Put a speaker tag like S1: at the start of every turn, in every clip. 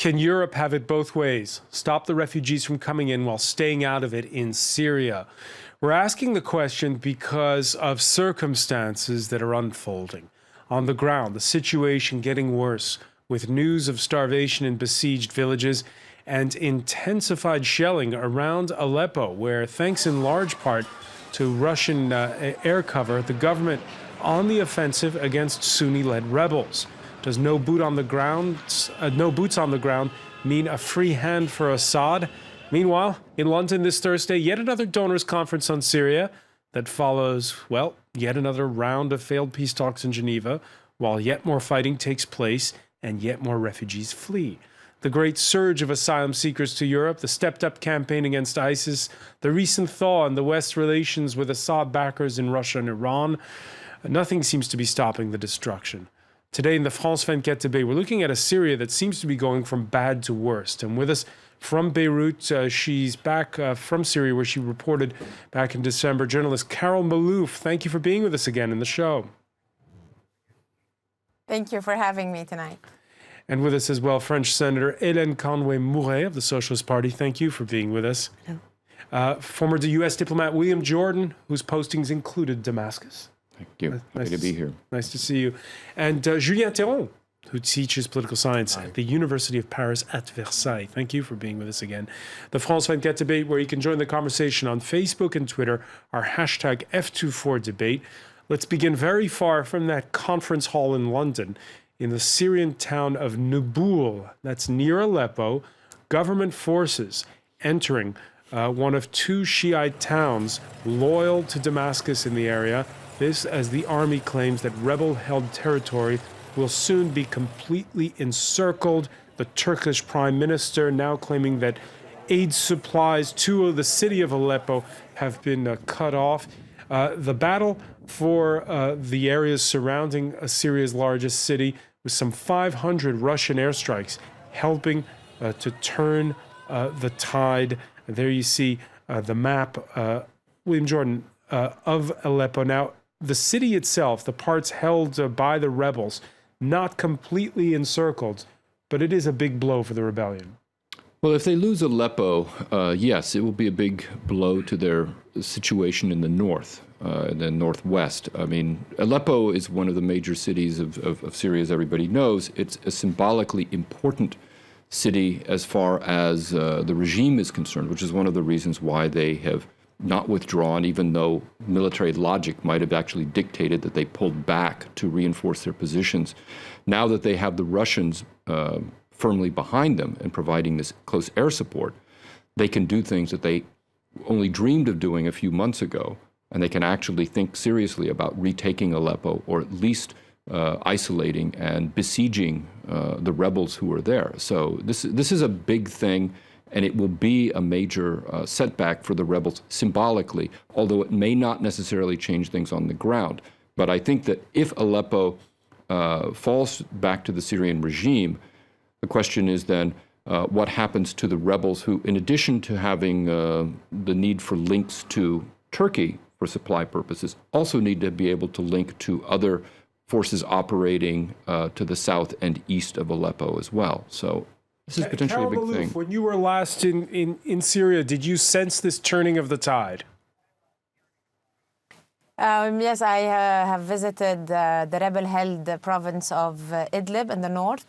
S1: Can Europe have it both ways? Stop the refugees from coming in while staying out of it in Syria? We're asking the question because of circumstances that are unfolding. On the ground, the situation getting worse, with news of starvation in besieged villages and intensified shelling around Aleppo, where, thanks in large part to Russian air cover, the government on the offensive against Sunni-led rebels. Does no boots on the ground mean a free hand for Assad? Meanwhile, in London this Thursday, yet another donors' conference on Syria that follows, well, yet another round of failed peace talks in Geneva, while yet more fighting takes place and yet more refugees flee. The great surge of asylum seekers to Europe, the stepped-up campaign against ISIS, the recent thaw in the West's relations with Assad-backers in Russia and Iran, nothing seems to be stopping the destruction. Today in the WENTE debate, we're looking at a Syria that seems to be going from bad to worst. And with us from Beirut, she's back from Syria, where she reported back in December, journalist Carol Malouf. Thank you for being with us again in the show.
S2: Thank you for having me tonight.
S1: And with us as well, French Senator Hélène Conway-Mouret of the Socialist Party. Thank you for being with us.
S2: Hello.
S1: Former U.S. diplomat William Jordan, whose postings included Damascus.
S3: Thank you. Nice to be here.
S1: Nice to see you. And Julien Théron, who teaches political science at the University of Paris at Versailles. Thank you for being with us again. The WENTE debate, where you can join the conversation on Facebook and Twitter, our hashtag F24debate. Let's begin very far from that conference hall in London, in the Syrian town of Naboul. That's near Aleppo. Government forces entering one of two Shiite towns loyal to Damascus in the area. This as the army claims that rebel-held territory will soon be completely encircled. The Turkish prime minister now claiming that aid supplies to the city of Aleppo have been cut off. The battle for the areas surrounding Syria's largest city, with some 500 Russian airstrikes helping to turn the tide. There you see the map, William Jordan, of Aleppo. Now, the city itself, the parts held by the rebels, not completely encircled, but it is a big blow for the rebellion.
S3: Well, if they lose Aleppo, yes, it will be a big blow to their situation in the north, in the northwest. I mean, Aleppo is one of the major cities of Syria, as everybody knows. It's a symbolically important city as far as the regime is concerned, which is one of the reasons why they have not withdrawn, even though military logic might have actually dictated that they pulled back to reinforce their positions. Now that they have the Russians firmly behind them and providing this close air support, they can do things that they only dreamed of doing a few months ago, and they can actually think seriously about retaking Aleppo, or at least isolating and besieging the rebels who are there. So this is a big thing, and it will be a major setback for the rebels symbolically, although it may not necessarily change things on the ground. But I think that if Aleppo falls back to the Syrian regime, the question is then what happens to the rebels who, in addition to having the need for links to Turkey for supply purposes, also need to be able to link to other forces operating to the south and east of Aleppo as well. So this is potentially a big thing.
S1: When you were last in Syria, did you sense this turning of the tide?
S2: Yes, I have visited the rebel-held province of Idlib in the north,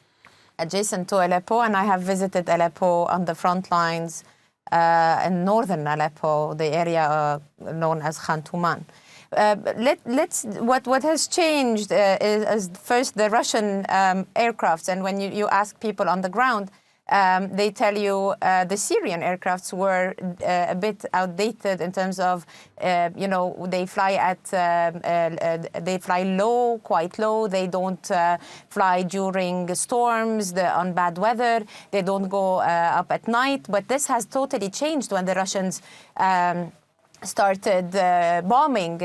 S2: adjacent to Aleppo, and I have visited Aleppo on the front lines in northern Aleppo, the area known as Khan Touman. What has changed is first the Russian aircrafts, and when you ask people on the ground, they tell you the Syrian aircrafts were a bit outdated in terms of, they fly they fly low, quite low. They don't fly during storms, on bad weather. They don't go up at night. But this has totally changed when the Russians started bombing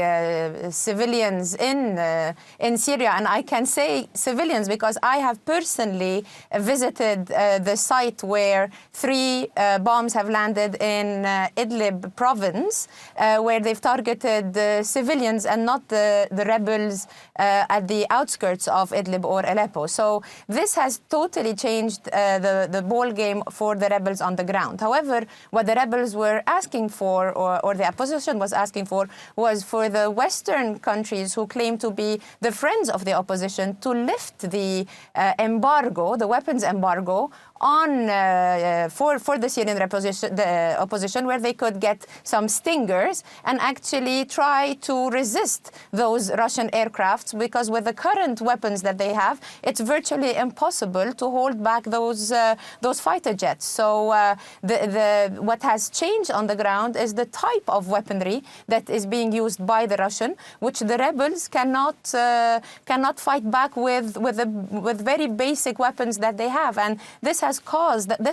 S2: civilians in Syria. And I can say civilians because I have personally visited the site where 3 bombs have landed in Idlib province, where they've targeted civilians and not the rebels at the outskirts of Idlib or Aleppo. So this has totally changed the ball game for the rebels on the ground. However, what the rebels were asking for, or the opposition was asking for, was for the Western countries who claim to be the friends of the opposition to lift the embargo, the weapons embargo, on for the Syrian opposition, where they could get some stingers and actually try to resist those Russian aircrafts, because with the current weapons that they have, it's virtually impossible to hold back those fighter jets. So what has changed on the ground is the type of weaponry that is being used by the Russian, which the rebels cannot fight back with very basic weapons that they have. And this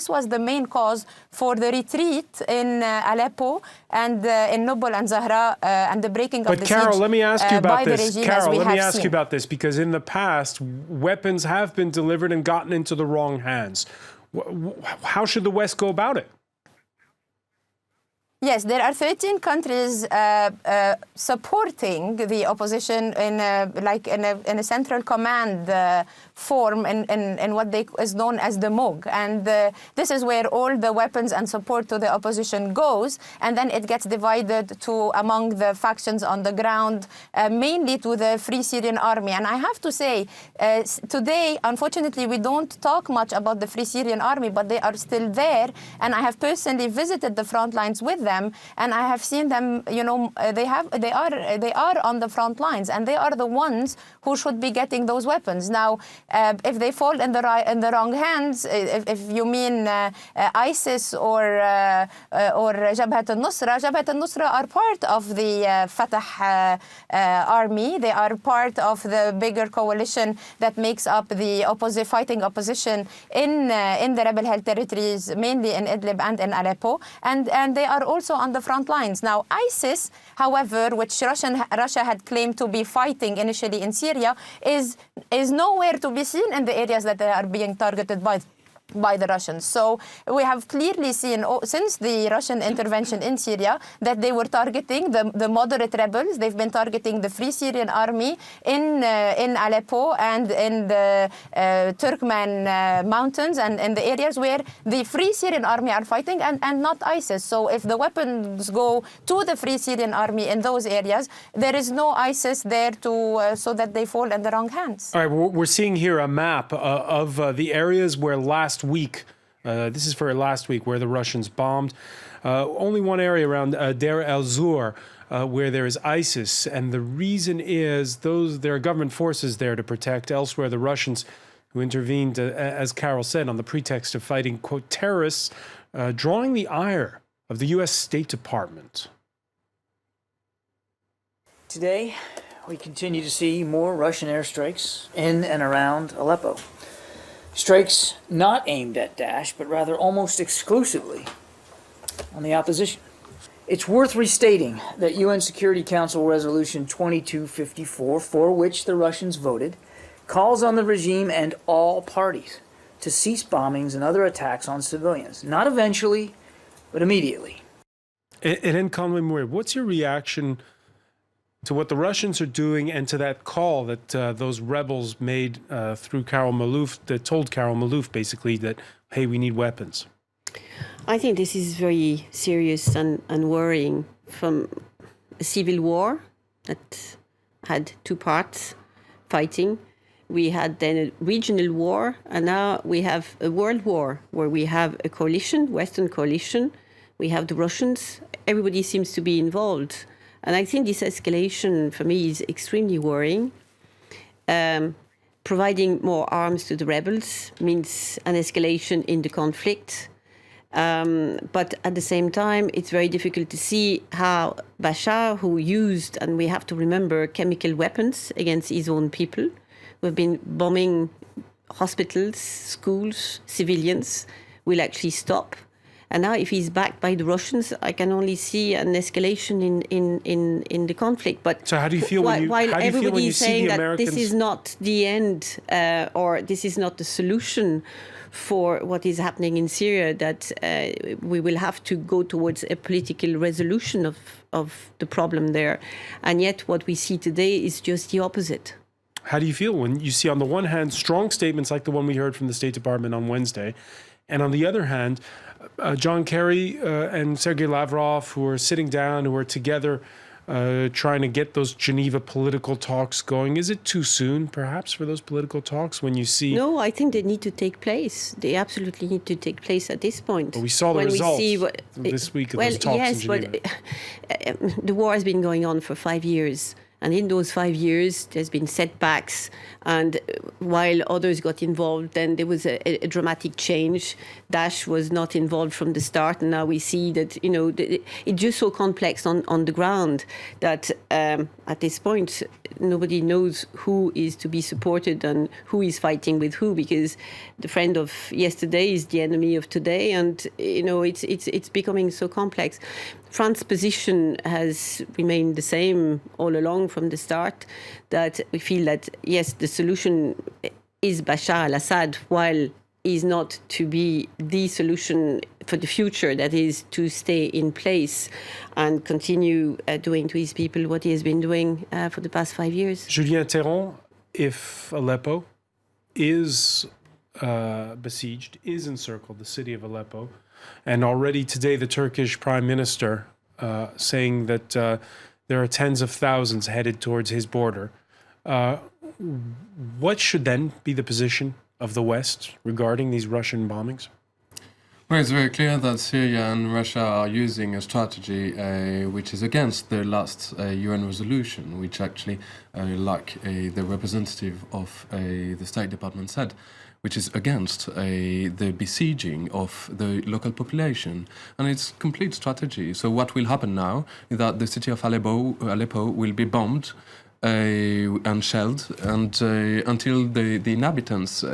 S2: was the main cause for the retreat in Aleppo and in Nobel and Zahra and the breaking of the siege.
S1: But Carol, let me ask you about this.
S2: Carol,
S1: let me ask you about this, because in the past, weapons have been delivered and gotten into the wrong hands. How should the West go about it?
S2: Yes, there are 13 countries supporting the opposition in a central command form in what is known as the MOG. And this is where all the weapons and support to the opposition goes, and then it gets divided among the factions on the ground, mainly to the Free Syrian Army. And I have to say, today, unfortunately, we don't talk much about the Free Syrian Army, but they are still there. And I have personally visited the front lines with them, and I have seen them. You know, they are on the front lines, and they are the ones who should be getting those weapons. Now, if they fall in the wrong hands, if you mean ISIS or Jabhat al-Nusra are part of the Fatah army. They are part of the bigger coalition that makes up the fighting opposition in the rebel-held territories, mainly in Idlib and in Aleppo, and they are also on the front lines. Now, ISIS, however, which Russia had claimed to be fighting initially in Syria, is nowhere to be seen in the areas that they are being targeted by the Russians. So we have clearly seen since the Russian intervention in Syria that they were targeting the moderate rebels. They've been targeting the Free Syrian Army in Aleppo and in the Turkmen mountains and in the areas where the Free Syrian Army are fighting and not ISIS. So if the weapons go to the Free Syrian Army in those areas, there is no ISIS there so that they fall in the wrong hands.
S1: All right, we're seeing here a map of the areas where last week, this is for last week, where the Russians bombed. Only one area around Deir el-Zur where there is ISIS, and the reason is there are government forces there to protect. Elsewhere, the Russians who intervened, as Carol said, on the pretext of fighting, quote, terrorists, drawing the ire of the U.S. State Department.
S4: Today, we continue to see more Russian airstrikes in and around Aleppo. Strikes not aimed at Daesh, but rather almost exclusively on the opposition. It's worth restating that UN Security Council Resolution 2254, for which the Russians voted, calls on the regime and all parties to cease bombings and other attacks on civilians, not eventually, but immediately.
S1: And in Conway Moore, what's your reaction to what the Russians are doing and to that call that those rebels made through Carol Malouf, that told Carol Malouf basically that, hey, we need weapons?
S5: I think this is very serious and worrying. From a civil war that had two parts fighting, we had then a regional war, and now we have a world war where we have a coalition, Western coalition, we have the Russians, everybody seems to be involved. And I think this escalation, for me, is extremely worrying. Providing more arms to the rebels means an escalation in the conflict. But at the same time, it's very difficult to see how Bashar, who used, and we have to remember, chemical weapons against his own people, who have been bombing hospitals, schools, civilians, will actually stop. And now, if he's backed by the Russians, I can only see an escalation in the conflict. But
S1: so how do you feel when you,
S5: while
S1: how do you feel when you see
S5: saying
S1: the
S5: that
S1: Americans?
S5: this is not the end, or this is not the solution for what is happening in Syria, that we will have to go towards a political resolution of the problem there. And yet what we see today is just the opposite.
S1: How do you feel when you see, on the one hand, strong statements like the one we heard from the State Department on Wednesday, and on the other hand, John Kerry and Sergei Lavrov, who are sitting down, who are together trying to get those Geneva political talks going? Is it too soon, perhaps, for those political talks when you see...
S5: No, I think they need to take place. They absolutely need to take place at this point.
S1: Well, we saw the results this week of those talks in Geneva.
S5: But the war has been going on for 5 years. And in those 5 years, there's been setbacks. And while others got involved, then there was a dramatic change. Daesh was not involved from the start. And now we see that, it's just so complex on the ground that at this point, nobody knows who is to be supported and who is fighting with who, because the friend of yesterday is the enemy of today. And, it's becoming so complex. France's position has remained the same all along from the start, that we feel that, yes, the solution is Bashar al-Assad, while is not to be the solution for the future, that is to stay in place and continue doing to his people what he has been doing for the past 5 years.
S1: Julien Théron, if Aleppo is besieged, is encircled, the city of Aleppo, and already today the Turkish Prime Minister saying that there are tens of thousands headed towards his border. What should then be the position of the West regarding these Russian bombings?
S6: Well, it's very clear that Syria and Russia are using a strategy which is against the last UN resolution, which actually, like the representative of the State Department said, which is against the besieging of the local population. And it's complete strategy. So what will happen now is that the city of Aleppo will be bombed and shelled and until the inhabitants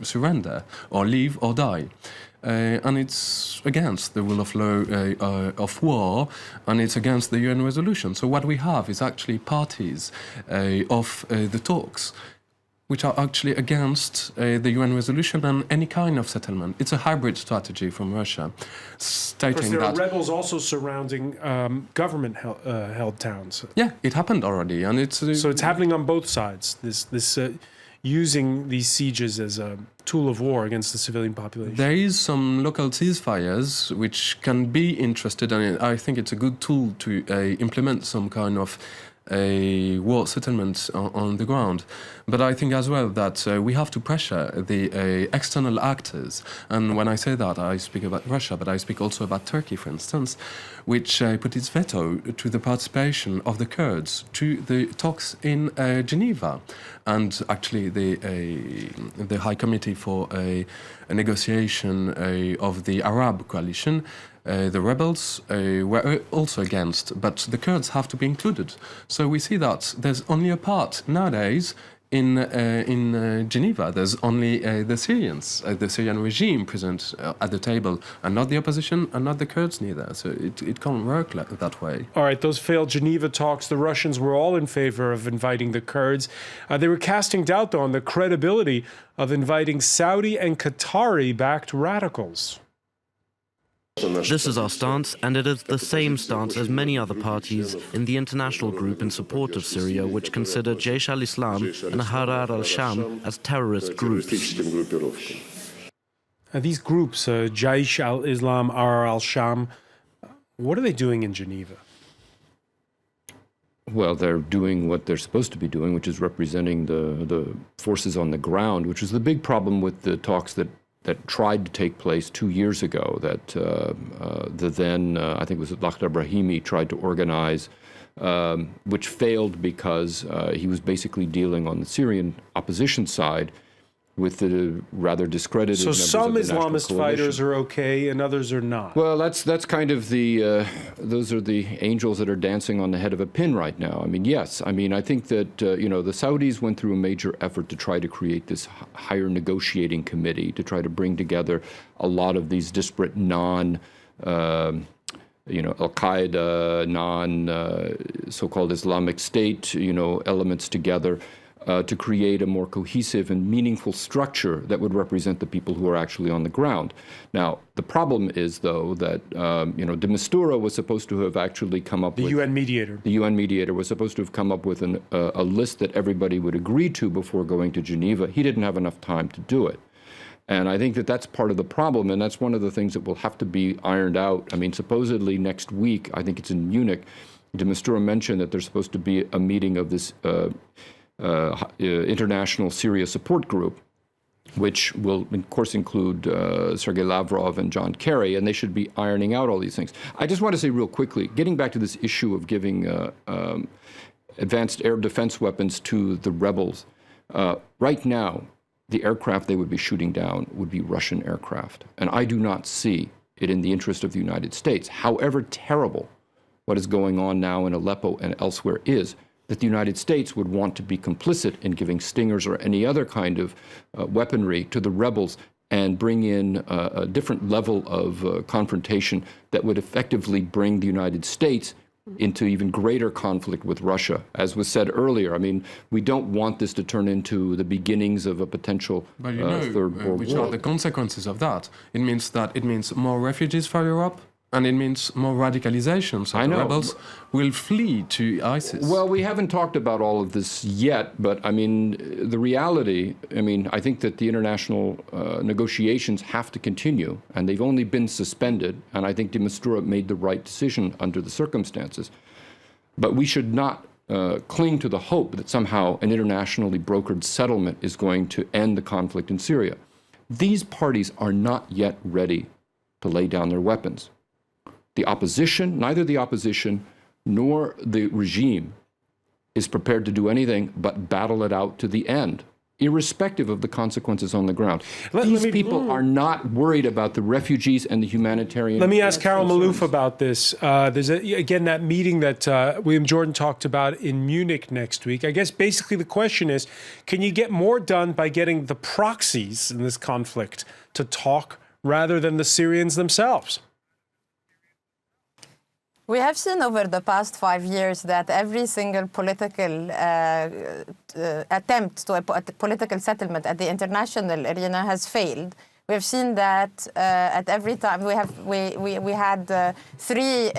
S6: surrender or leave or die. And it's against the rule of law of war, and it's against the UN resolution. So what we have is actually parties of the talks which are actually against the UN resolution and any kind of settlement. It's a hybrid strategy from Russia, stating
S1: Of course, there
S6: that...
S1: are rebels also surrounding government-held towns.
S6: Yeah, it happened already, and it's...
S1: So it's happening on both sides, this using these sieges as a tool of war against the civilian population.
S6: There is some local ceasefires which can be interested, and I think it's a good tool to implement some kind of a war settlement on the ground. But I think as well that we have to pressure the external actors. And when I say that, I speak about Russia, but I speak also about Turkey, for instance, which put its veto to the participation of the Kurds to the talks in Geneva. And actually the High Committee for a negotiation of the Arab coalition, the rebels were also against, but the Kurds have to be included. So we see that there's only a part nowadays in Geneva. There's only the Syrians, the Syrian regime present at the table, and not the opposition, and not the Kurds neither. So it can't work that way.
S1: All right, those failed Geneva talks, the Russians were all in favor of inviting the Kurds. They were casting doubt, though, on the credibility of inviting Saudi and Qatari-backed radicals.
S7: This is our stance, and it is the same stance as many other parties in the international group in support of Syria, which consider Jaish al-Islam and Harar al-Sham as terrorist groups.
S1: These groups, Jaish al-Islam, Harar al-Sham, what are they doing in Geneva?
S3: Well, they're doing what they're supposed to be doing, which is representing the forces on the ground, which is the big problem with the talks that tried to take place 2 years ago, that the then, I think it was Lakhdar Brahimi, tried to organize, which failed because he was basically dealing on the Syrian opposition side with the rather discredited
S1: So
S3: members
S1: some
S3: of the National
S1: Islamist fighters
S3: Coalition.
S1: are okay and others are not.
S3: Well, that's kind of the those are the angels that are dancing on the head of a pin right now. I mean, yes. I mean, I think that the Saudis went through a major effort to try to create this higher negotiating committee to try to bring together a lot of these disparate Al-Qaeda, so-called Islamic State, elements together. To create a more cohesive and meaningful structure that would represent the people who are actually on the ground. Now, the problem is, though, that de Mistura was supposed to have actually come up with...
S1: The UN mediator.
S3: The UN mediator was supposed to have come up with a list that everybody would agree to before going to Geneva. He didn't have enough time to do it. And I think that that's part of the problem, and that's one of the things that will have to be ironed out. I mean, supposedly next week, I think it's in Munich, de Mistura mentioned that there's supposed to be a meeting of this... international Syria support group, which will, of course, include Sergei Lavrov and John Kerry, and they should be ironing out all these things. I just want to say real quickly, getting back to this issue of giving advanced air defense weapons to the rebels, right now, the aircraft they would be shooting down would be Russian aircraft. And I do not see it in the interest of the United States, however terrible what is going on now in Aleppo and elsewhere is, that the United States would want to be complicit in giving Stingers or any other kind of weaponry to the rebels and bring in a different level of confrontation that would effectively bring the United States into even greater conflict with Russia. As was said earlier, I mean, we don't want this to turn into the beginnings of a potential Third World War.
S6: Which are the consequences of that? It means more refugees for Europe, and it means more radicalization. So the rebels will flee to ISIS.
S3: Well, we haven't talked about all of this yet, but I mean, the reality, I think that the international negotiations have to continue, and they've only been suspended, and I think de Mistura made the right decision under the circumstances. But we should not cling to the hope that somehow an internationally brokered settlement is going to end the conflict in Syria. These parties are not yet ready to lay down their weapons. The opposition, neither the opposition nor the regime is prepared to do anything but battle it out to the end, irrespective of the consequences on the ground. These people are not worried about the refugees and the humanitarian...
S1: Let me ask Carol Malouf about this. There's, again, that meeting that William Jordan talked about in Munich next week. I guess basically the question is, can you get more done by getting the proxies in this conflict to talk rather than the Syrians themselves?
S2: We have seen over the past 5 years that every single political attempt to a political settlement at the international arena has failed. We have seen that at every time. We had 3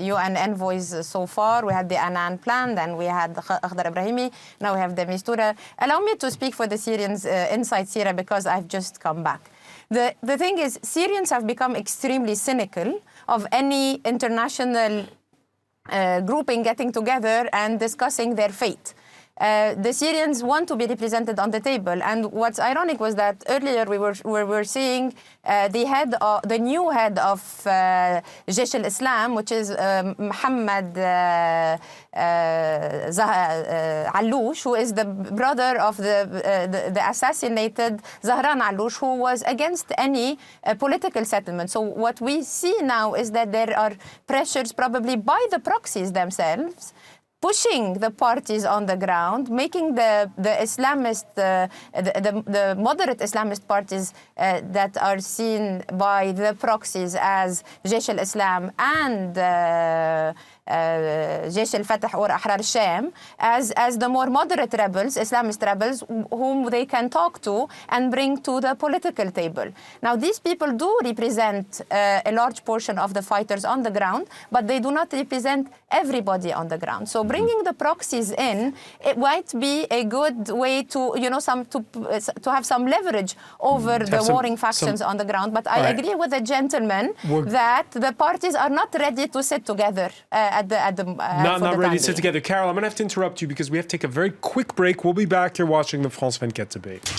S2: UN envoys so far. We had the Annan plan, then we had Akhdar Ibrahimi, now we have the Mistura. Allow me to speak for the Syrians inside Syria because I've just come back. The thing is, Syrians have become extremely cynical of any international grouping getting together and discussing their fate. The Syrians want to be represented on the table, and what's ironic was that earlier we were seeing the new head of Jaish al-Islam, which is Mohammed Allouche, who is the brother of the assassinated Zahran Allouche, who was against any political settlement. So what we see now is that there are pressures, probably by the proxies themselves, pushing the parties on the ground, making the Islamist, the moderate Islamist parties that are seen by the proxies as Jaish al-Islam and Jaish al-Fatah or Ahrar al-Sham as the more moderate rebels, Islamist rebels, whom they can talk to and bring to the political table. Now, these people do represent a large portion of the fighters on the ground, but they do not represent everybody on the ground. So bringing the proxies in, it might be a good way to, to have some leverage over the warring factions on the ground. But I agree with the gentleman that the parties are not ready to sit together
S1: not ready to sit together. Carol, I'm going to have to interrupt you because we have to take a very quick break. We'll be back. You're watching the France 24 debate.